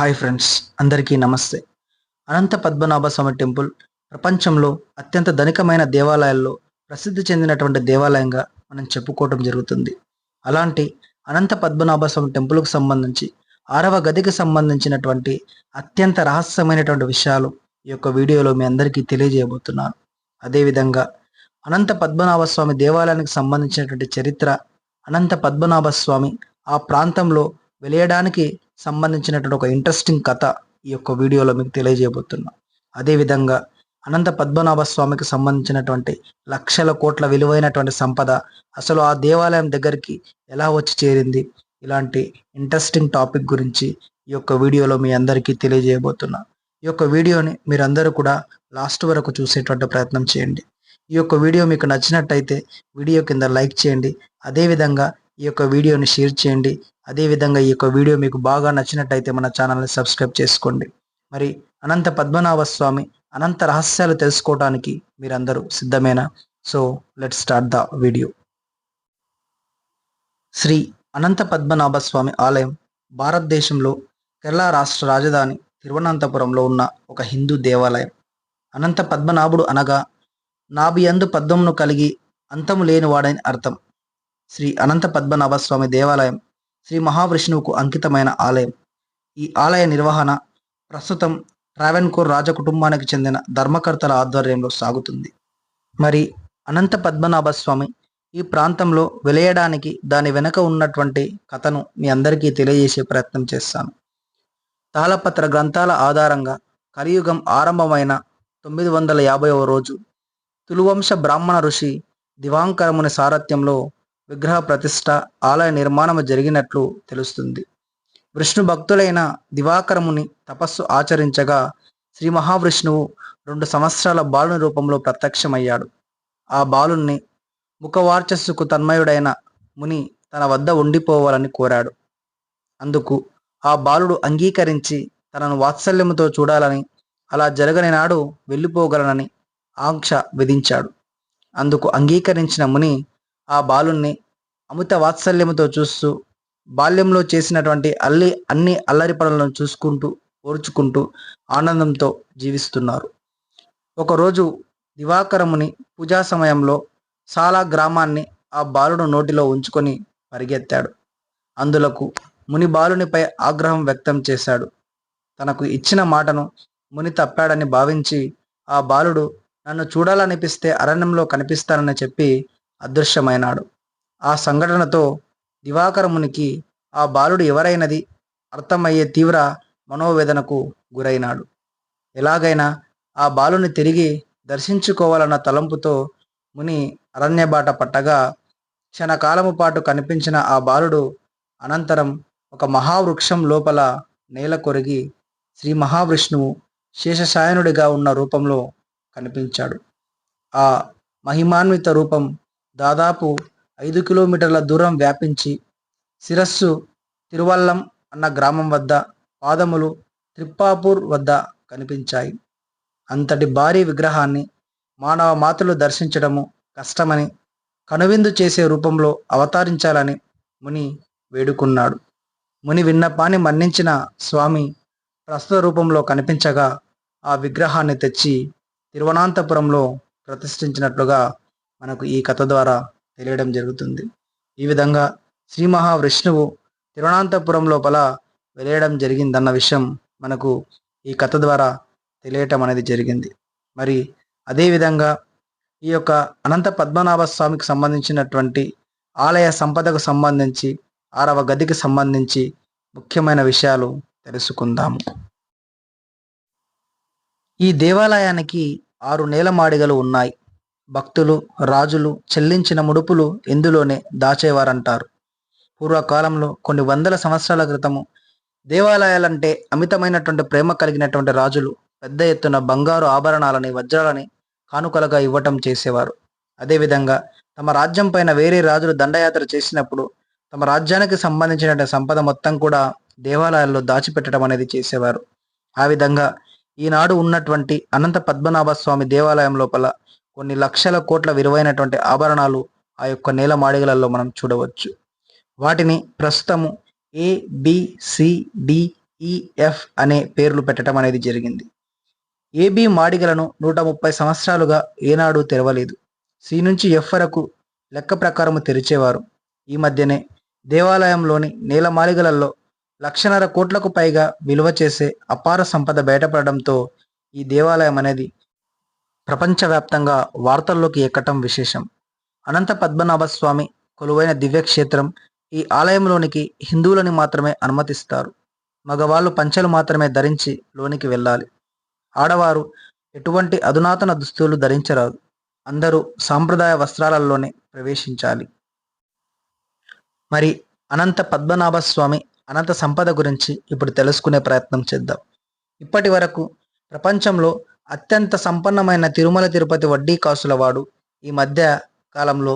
Hi friends, అందరికీ నమస్తే. అనంత పద్మనాభ స్వామి temple ప్రపంచంలో అత్యంత ధనికమైన దేవాలయాల్లో ప్రసిద్ధి చెందినటువంటి దేవాలయంగా మనం చెప్పుకోవడం జరుగుతుంది. అలాంటి అనంత పద్మనాభ స్వామి టెంపుల్కు సంబంధించి 6వ గదికి సంబంధించినటువంటి అత్యంత రహస్యమైనటువంటి విషయాలు ఈ యొక్క వీడియోలో మీ అందరికీ తెలియజేయబోతున్నాను. అదేవిధంగా అనంత పద్మనాభ స్వామి దేవాలయానికి సంబంధించినటువంటి చరిత్ర, అనంత పద్మనాభ స్వామి ఆ ప్రాంతంలో వెలియడానికి సంబంధించినటువంటి ఒక ఇంట్రెస్టింగ్ కథ ఈ యొక్క వీడియోలో మీకు తెలియజేయబోతున్నా. అదేవిధంగా అనంత పద్మనాభ స్వామికి సంబంధించినటువంటి లక్షల కోట్ల విలువైనటువంటి సంపద అసలు ఆ దేవాలయం దగ్గరికి ఎలా వచ్చి చేరింది, ఇలాంటి ఇంట్రెస్టింగ్ టాపిక్ గురించి ఈ యొక్క వీడియోలో మీ అందరికీ తెలియజేయబోతున్నా. ఈ యొక్క వీడియోని మీరందరూ కూడా లాస్ట్ వరకు చూసేటువంటి ప్రయత్నం చేయండి. ఈ యొక్క వీడియో మీకు నచ్చినట్టయితే వీడియో కింద లైక్ చేయండి. అదేవిధంగా ఈ యొక్క వీడియోని షేర్ చేయండి. అదేవిధంగా ఈ యొక్క వీడియో మీకు బాగా నచ్చినట్టయితే మన ఛానల్ని సబ్స్క్రైబ్ చేసుకోండి. మరి అనంత పద్మనాభ స్వామి అనంత రహస్యాలు తెలుసుకోవడానికి మీరందరూ సిద్ధమేనా? So let's start the video. Shri Ananta Padmanabha Swamy ఆలయం భారతదేశంలో కేరళ రాష్ట్ర రాజధాని తిరువనంతపురంలో ఉన్న ఒక హిందూ దేవాలయం. అనంత పద్మనాభుడు అనగా నాభియందు పద్మమును కలిగి అంతము లేనివాడని అర్థం. శ్రీ అనంత పద్మనాభ స్వామి దేవాలయం శ్రీ మహావిష్ణువుకు అంకితమైన ఆలయం. ఈ ఆలయ నిర్వహణ ప్రస్తుతం ట్రావెన్కోర్ రాజకుటుంబానికి చెందిన ధర్మకర్తల ఆధ్వర్యంలో సాగుతుంది. మరి అనంత పద్మనాభ స్వామి ఈ ప్రాంతంలో వెలయడానికి దాని వెనుక ఉన్నటువంటి కథను మీ అందరికీ తెలియజేసే ప్రయత్నం చేస్తాను. తాళపత్ర గ్రంథాల ఆధారంగా కలియుగం ఆరంభమైన 950వ రోజు తులువంశ బ్రాహ్మణ ఋషి దివాంకరముని సారథ్యంలో విగ్రహ ప్రతిష్ఠ, ఆలయ నిర్మాణం జరిగినట్లు తెలుస్తుంది. విష్ణు భక్తులైన దివాకరముని తపస్సు ఆచరించగా శ్రీ మహావిష్ణువు 2 సంవత్సరాల బాలుని రూపంలో ప్రత్యక్షమయ్యాడు. ఆ బాలుణ్ణి ముఖవార్చస్సుకు తన్మయుడైన ముని తన వద్ద ఉండిపోవాలని కోరాడు. అందుకు ఆ బాలుడు అంగీకరించి తనను వాత్సల్యముతో చూడాలని, అలా జరగని నాడు వెళ్ళిపోగలనని ఆంక్ష విధించాడు. అందుకు అంగీకరించిన ముని ఆ బాలుణ్ణి అమిత వాత్సల్యముతో చూస్తూ బాల్యంలో చేసినటువంటి అన్ని అల్లరి పనులను చూసుకుంటూ ఓర్చుకుంటూ ఆనందంతో జీవిస్తున్నారు. ఒకరోజు దివాకరముని పూజా సమయంలో సాలా గ్రామాన్ని ఆ బాలుడు నోటిలో ఉంచుకొని పరిగెత్తాడు. అందులకు ముని బాలునిపై ఆగ్రహం వ్యక్తం చేశాడు. తనకు ఇచ్చిన మాటను ముని తప్పాడని భావించి ఆ బాలుడు నన్ను చూడాలనిపిస్తే అరణ్యంలో కనిపిస్తానని చెప్పి అదృశ్యమైనాడు. ఆ సంఘటనతో దివాకరమునికి ఆ బాలుడు ఎవరైనది అర్థమయ్యే తీవ్ర మనోవేదనకు గురైనాడు. ఎలాగైనా ఆ బాలుని తిరిగి దర్శించుకోవాలన్న తలంపుతో ముని అరణ్యబాట పట్టగా క్షణకాలము పాటు కనిపించిన ఆ బాలుడు అనంతరం ఒక మహావృక్షం లోపల నేల కొరిగి శ్రీ మహావిష్ణువు శేషశాయనుడిగా ఉన్న రూపంలో కనిపించాడు. ఆ మహిమాన్విత రూపం దాదాపు 5 కిలోమీటర్ల దూరం వ్యాపించి శిరస్సు తిరువల్లం అన్న గ్రామం వద్ద, పాదములు త్రిప్పాపూర్ వద్ద కనిపించాయి. అంతటి భారీ విగ్రహాన్ని మానవ మాతలు దర్శించడము కష్టమని, కనువిందు చేసే రూపంలో అవతరించాలని ముని వేడుకున్నాడు. ముని విన్నపాన్ని మన్నించిన స్వామి ప్రస్తుత రూపంలో కనిపించగా ఆ విగ్రహాన్ని తెచ్చి తిరువనంతపురంలో ప్రతిష్ఠించినట్లుగా మనకు ఈ కథ ద్వారా తెలియడం జరుగుతుంది. ఈ విధంగా శ్రీ మహావిష్ణువు తిరువనంతపురం లోపల వెలయడం జరిగిందన్న విషయం మనకు ఈ కథ ద్వారా తెలియటం అనేది జరిగింది. మరి అదేవిధంగా ఈ యొక్క అనంత పద్మనాభ స్వామికి సంబంధించినటువంటి ఆలయ సంపదకు సంబంధించి 6వ గదికి సంబంధించి ముఖ్యమైన విషయాలు తెలుసుకుందాము. ఈ దేవాలయానికి 6 నేలమాడిగలు ఉన్నాయి. భక్తులు, రాజులు చెల్లించిన ముడుపులు ఇందులోనే దాచేవారంటారు. పూర్వకాలంలో కొన్ని వందల సంవత్సరాల క్రితము దేవాలయాలంటే అమితమైనటువంటి ప్రేమ కలిగినటువంటి రాజులు పెద్ద ఎత్తున బంగారు ఆభరణాలని, వజ్రాలని కానుకలుగా ఇవ్వటం చేసేవారు. అదేవిధంగా తమ రాజ్యం పైన వేరే రాజులు దండయాత్ర చేసినప్పుడు తమ రాజ్యానికి సంబంధించినటువంటి సంపద మొత్తం కూడా దేవాలయాల్లో దాచిపెట్టడం అనేది చేసేవారు. ఆ విధంగా ఈనాడు ఉన్నటువంటి అనంత పద్మనాభ స్వామి దేవాలయం లోపల కొన్ని లక్షల కోట్ల విలువైనటువంటి ఆభరణాలు ఆ యొక్క నేల మాడిగలలో మనం చూడవచ్చు. వాటిని ప్రస్తుతము ABCD ఈఎఫ్ అనే పేర్లు పెట్టడం అనేది జరిగింది. ఏబి మాడిగలను 130 సంవత్సరాలుగా ఏనాడు తెరవలేదు. సి నుంచి ఎఫ్ వరకు లెక్క ప్రకారము తెరిచేవారు. ఈ మధ్యనే దేవాలయంలోని నేలమాళిగలలో 1,50,000 కోట్లకు పైగా విలువ చేసే అపార సంపద బయటపడడంతో ఈ దేవాలయం అనేది ప్రపంచవ్యాప్తంగా వార్తల్లోకి ఎక్కటం విశేషం. అనంత పద్మనాభ స్వామి కొలువైన దివ్యక్షేత్రం. ఈ ఆలయంలోనికి హిందువులని మాత్రమే అనుమతిస్తారు. మగవాళ్ళు పంచెలు మాత్రమే ధరించి లోనికి వెళ్ళాలి. ఆడవారు ఎటువంటి అధునాతన దుస్తులు ధరించరాదు. అందరూ సాంప్రదాయ వస్త్రాలలోనే ప్రవేశించాలి. మరి అనంత పద్మనాభ స్వామి అనంత సంపద గురించి ఇప్పుడు తెలుసుకునే ప్రయత్నం చేద్దాం. ఇప్పటి వరకు ప్రపంచంలో అత్యంత సంపన్నమైన తిరుమల తిరుపతి వడ్డీ కాసులవాడు ఈ మధ్య కాలంలో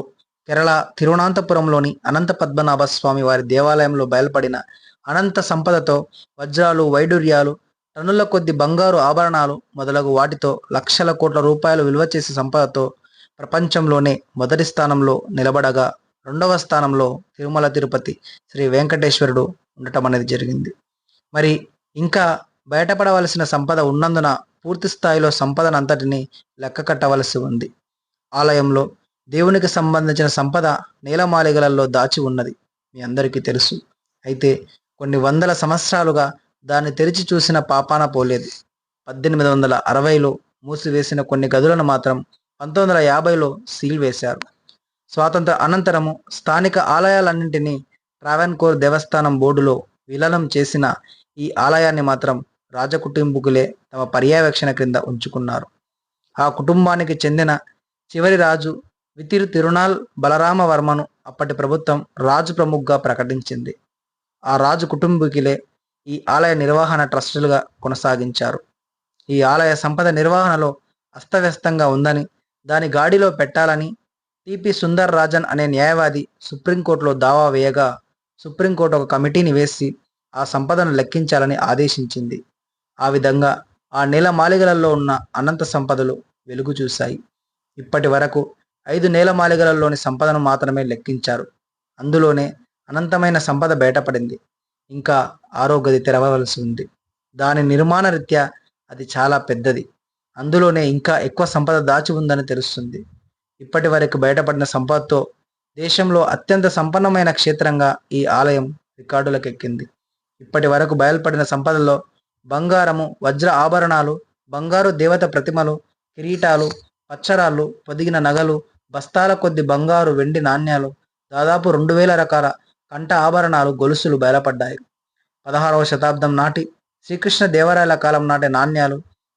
కేరళ తిరువనంతపురంలోని అనంత పద్మనాభ స్వామి వారి దేవాలయంలో బయలుపడిన అనంత సంపదతో వజ్రాలు, వైడూర్యాలు, టన్నుల కొద్ది బంగారు ఆభరణాలు మొదలగు వాటితో లక్షల కోట్ల రూపాయలు విలువ చేసే సంపదతో ప్రపంచంలోనే మొదటి స్థానంలో నిలబడగా, రెండవ స్థానంలో తిరుమల తిరుపతి శ్రీ వెంకటేశ్వరుడు ఉండటం అనేది జరిగింది. మరి ఇంకా బయటపడవలసిన సంపద ఉన్నందున పూర్తి స్థాయిలో సంపదనంతటిని లెక్క కట్టవలసి ఉంది. ఆలయంలో దేవునికి సంబంధించిన సంపద నేలమాళిగలలో దాచి ఉన్నది మీ అందరికీ తెలుసు. అయితే కొన్ని వందల సంవత్సరాలుగా దాన్ని తెరిచి చూసిన పాపాన పోలేదు. 1860లో మూసివేసిన కొన్ని గదులను మాత్రం 1950లో సీల్ వేశారు. స్వాతంత్ర అనంతరము స్థానిక ఆలయాలన్నింటినీ ట్రావెన్కోర్ దేవస్థానం బోర్డులో విలీనం చేసిన ఈ ఆలయాన్ని మాత్రం రాజకుటుంబీకులే తమ పర్యవేక్షణ క్రింద ఉంచుకున్నారు. ఆ కుటుంబానికి చెందిన చివరి రాజు వితిర్ తిరునాల్ బలరామవర్మను అప్పటి ప్రభుత్వం రాజు ప్రముఖగా ప్రకటించింది. ఆ రాజు కుటుంబీకులే ఈ ఆలయ నిర్వహణ ట్రస్టులుగా కొనసాగించారు. ఈ ఆలయ సంపద నిర్వహణలో అస్తవ్యస్తంగా ఉందని, దాని గాడిలో పెట్టాలని టిపి సుందర్ రాజన్ అనే న్యాయవాది సుప్రీంకోర్టులో దావా వేయగా, సుప్రీంకోర్టు ఒక కమిటీని వేసి ఆ సంపదను లెక్కించాలని ఆదేశించింది. ఆ విధంగా ఆ నేలమాళిగలలో ఉన్న అనంత సంపదలు వెలుగు చూశాయి. ఇప్పటి వరకు 5 నేలమాళిగలలోని సంపదను మాత్రమే లెక్కించారు. అందులోనే అనంతమైన సంపద బయటపడింది. ఇంకా 6వ గది తెరవవలసి ఉంది. దాని నిర్మాణ రీత్యా అది చాలా పెద్దది. అందులోనే ఇంకా ఎక్కువ సంపద దాచి ఉందని తెలుస్తుంది. ఇప్పటి వరకు బయటపడిన సంపదతో దేశంలో అత్యంత సంపన్నమైన క్షేత్రంగా ఈ ఆలయం రికార్డులకెక్కింది. ఇప్పటి వరకు బయలుపడిన సంపదలో బంగారము, వజ్ర ఆభరణాలు, బంగారు దేవత ప్రతిమలు, కిరీటాలు, పచ్చరాళ్ళు, పొదిగిన నగలు, బస్తాల కొద్ది బంగారు, వెండి నాణ్యాలు, దాదాపు 2000 రకాల కంఠ ఆభరణాలు, గొలుసులు బయలుపడ్డాయి. 16వ శతాబ్దం నాటి శ్రీకృష్ణ దేవరాయల కాలం నాటి నాణ్యాలు,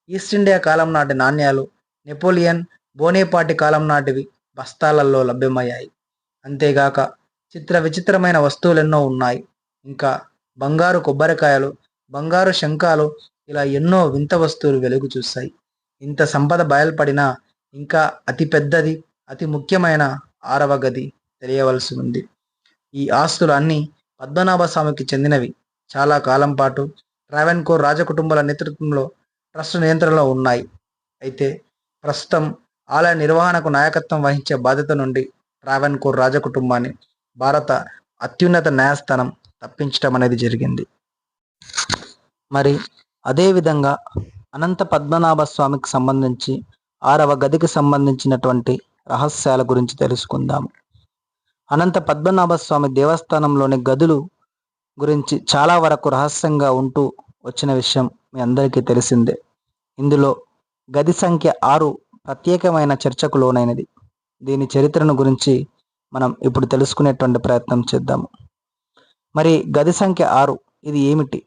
ఈస్ట్ ఇండియా కాలం నాటి నాణ్యాలు, నెపోలియన్ బోనేపాటి కాలం నాటివి బస్తాలలో లభ్యమయ్యాయి. అంతేగాక చిత్ర విచిత్రమైన వస్తువులెన్నో ఉన్నాయి. ఇంకా బంగారు కొబ్బరికాయలు, బంగారు శంఖాలు, ఇలా ఎన్నో వింత వస్తువులు వెలుగు చూశాయి. ఇంత సంపద బయలుపడినా ఇంకా అతి పెద్దది, అతి ముఖ్యమైన 6వ గది తెలియవలసి ఉంది. ఈ ఆస్తులు అన్నీ పద్మనాభ స్వామికి చెందినవి. చాలా కాలం పాటు ట్రావెన్కోర్ రాజకుటుంబాల నేతృత్వంలో ట్రస్ట్ నియంత్రణలో ఉన్నాయి. అయితే ప్రస్తుతం ఆలయ నిర్వహణకు నాయకత్వం వహించే బాధ్యత నుండి ట్రావెన్కోర్ రాజకుటుంబాన్ని భారత అత్యున్నత న్యాయస్థానం తప్పించడం అనేది జరిగింది. మరి అదేవిధంగా అనంత పద్మనాభ స్వామికి సంబంధించి 6వ గదికి సంబంధించినటువంటి రహస్యాల గురించి తెలుసుకుందాము. అనంత పద్మనాభ స్వామి దేవస్థానంలోని గదులు గురించి చాలా వరకు రహస్యంగా ఉంటూ వచ్చిన విషయం మీ అందరికీ తెలిసిందే. ఇందులో గది సంఖ్య 6 ప్రత్యేకమైన చర్చకు లోనైనది. దీని చరిత్రను గురించి మనం ఇప్పుడు తెలుసుకునేటువంటి ప్రయత్నం చేద్దాము. మరి గది సంఖ్య 6 ఇది ఏమిటి?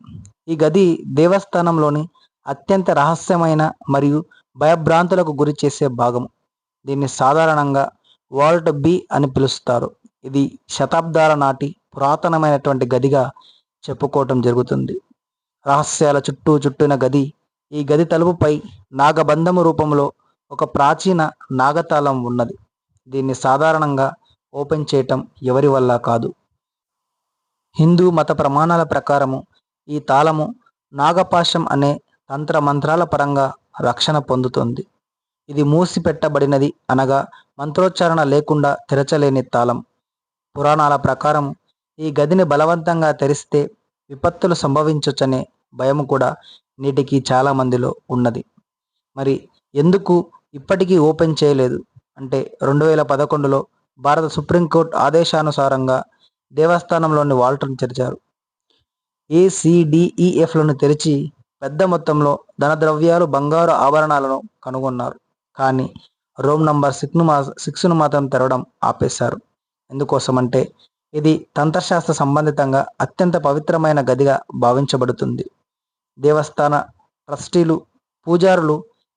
ఈ గది దేవస్థానంలోని అత్యంత రహస్యమైన మరియు భయభ్రాంతులకు గురి చేసే భాగము. దీన్ని సాధారణంగా వాల్ట్ బి అని పిలుస్తారు. ఇది శతాబ్దాల నాటి పురాతనమైనటువంటి గదిగా చెప్పుకోవటం జరుగుతుంది. రహస్యాల చుట్టూన గది. ఈ గది తలుపుపై నాగబంధము రూపంలో ఒక ప్రాచీన నాగతాళం ఉన్నది. దీన్ని సాధారణంగా ఓపెన్ చేయటం ఎవరి వల్ల కాదు. హిందూ మత ప్రమాణాల ప్రకారము ఈ తాళము నాగపాశం అనే తంత్ర మంత్రాల పరంగా రక్షణ పొందుతుంది. ఇది మూసి పెట్టబడినది, అనగా మంత్రోచ్చారణ లేకుండా తెరచలేని తాళం. పురాణాల ప్రకారం ఈ గదిని బలవంతంగా తెరిస్తే విపత్తులు సంభవించొచ్చనే భయం కూడా నేటికి చాలా మందిలో ఉన్నది. మరి ఎందుకు ఇప్పటికీ ఓపెన్ చేయలేదు అంటే 2011లో భారత సుప్రీంకోర్టు ఆదేశానుసారంగా దేవస్థానంలోని వాల్ట్ను తెరిచారు. ACDEFలను తెరిచి పెద్ద మొత్తంలో ధనద్రవ్యాలు, బంగారు ఆభరణాలను కనుగొన్నారు. కానీ రోమ్ నంబర్ 6ను మాత్రం తెరవడం ఆపేశారు. ఎందుకోసమంటే ఇది తంత్రశాస్త్ర సంబంధితంగా అత్యంత పవిత్రమైన గదిగా భావించబడుతుంది. దేవస్థాన ట్రస్టీలు, పూజారులు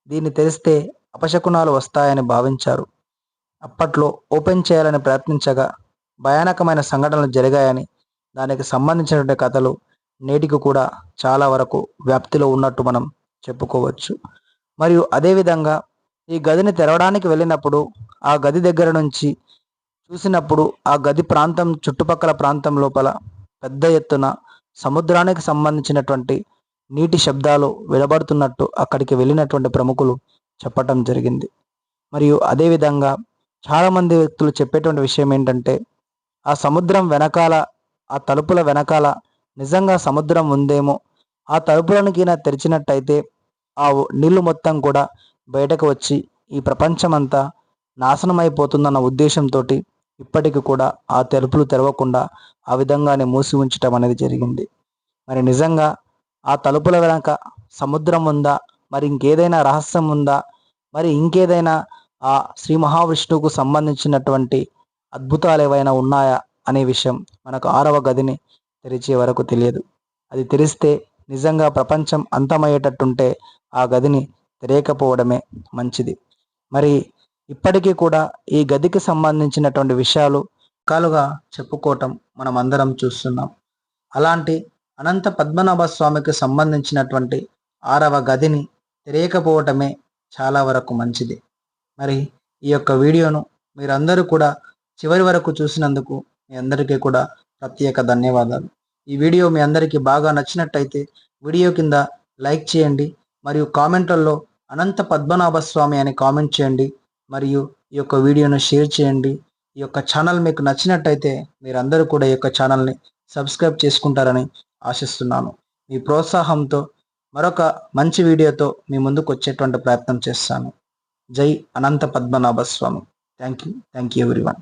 దీన్ని తెరిస్తే అపశకునాలు వస్తాయని భావించారు. అప్పట్లో ఓపెన్ చేయాలని ప్రయత్నించగా భయానకమైన సంఘటనలు జరిగాయని, దానికి సంబంధించినటువంటి కథలు నేటికి కూడా చాలా వరకు వ్యాప్తిలో ఉన్నట్టు మనం చెప్పుకోవచ్చు. మరియు అదేవిధంగా ఈ గదిని తెరవడానికి వెళ్ళినప్పుడు ఆ గది దగ్గర నుంచి చూసినప్పుడు ఆ గది ప్రాంతం చుట్టుపక్కల ప్రాంతం లోపల పెద్ద ఎత్తున సముద్రానికి సంబంధించినటువంటి నీటి శబ్దాలు వినబడుతున్నట్టు అక్కడికి వెళ్ళినటువంటి ప్రముఖులు చెప్పటం జరిగింది. మరియు అదేవిధంగా చాలామంది వ్యక్తులు చెప్పేటువంటి విషయం ఏంటంటే ఆ సముద్రం వెనకాల, ఆ తలుపుల వెనకాల నిజంగా సముద్రం ఉందేమో, ఆ తలుపులను కింద తెరిచినట్టయితే ఆ నీళ్లు మొత్తం కూడా బయటకు వచ్చి ఈ ప్రపంచమంతా నాశనమైపోతుందన్న ఉద్దేశంతో ఇప్పటికి కూడా ఆ తలుపులు తెరవకుండా ఆ విధంగానే మూసి ఉంచటం అనేది జరిగింది. మరి నిజంగా ఆ తలుపుల వెనక సముద్రం ఉందా, మరి ఇంకేదైనా రహస్యం ఉందా, మరి ఇంకేదైనా ఆ శ్రీ మహావిష్ణువుకు సంబంధించినటువంటి అద్భుతాలు ఏవైనా ఉన్నాయా అనే విషయం మనకు 6వ గదిని తెరిచే వరకు తెలియదు. అది తెరిస్తే నిజంగా ప్రపంచం అంతమయ్యేటట్టుంటే ఆ గదిని తెరేయకపోవడమే మంచిది. మరి ఇప్పటికీ కూడా ఈ గదికి సంబంధించినటువంటి విషయాలు రకాలుగా చెప్పుకోవటం మనం అందరం చూస్తున్నాం. అలాంటి అనంత పద్మనాభ స్వామికి సంబంధించినటువంటి 6వ గదిని తెరేయకపోవటమే చాలా వరకు మంచిది. మరి ఈ యొక్క వీడియోను మీరందరూ కూడా చివరి వరకు చూసినందుకు మీ అందరికీ కూడా ప్రత్యేక ధన్యవాదాలు. ఈ వీడియో మీ అందరికీ బాగా నచ్చినట్టయితే వీడియో కింద లైక్ చేయండి, మరియు కామెంట్లలో అనంత పద్మనాభ స్వామి అని కామెంట్ చేయండి, మరియు ఈ యొక్క వీడియోను షేర్ చేయండి. ఈ యొక్క ఛానల్ మీకు నచ్చినట్టయితే మీరందరూ కూడా ఈ యొక్క ఛానల్ని సబ్స్క్రైబ్ చేసుకుంటారని ఆశిస్తున్నాను. మీ ప్రోత్సాహంతో మరొక మంచి వీడియోతో మీ ముందుకు వచ్చేటువంటి ప్రయత్నం చేస్తాను. జై Ananta Padmanabha Swamy. Thank you everyone.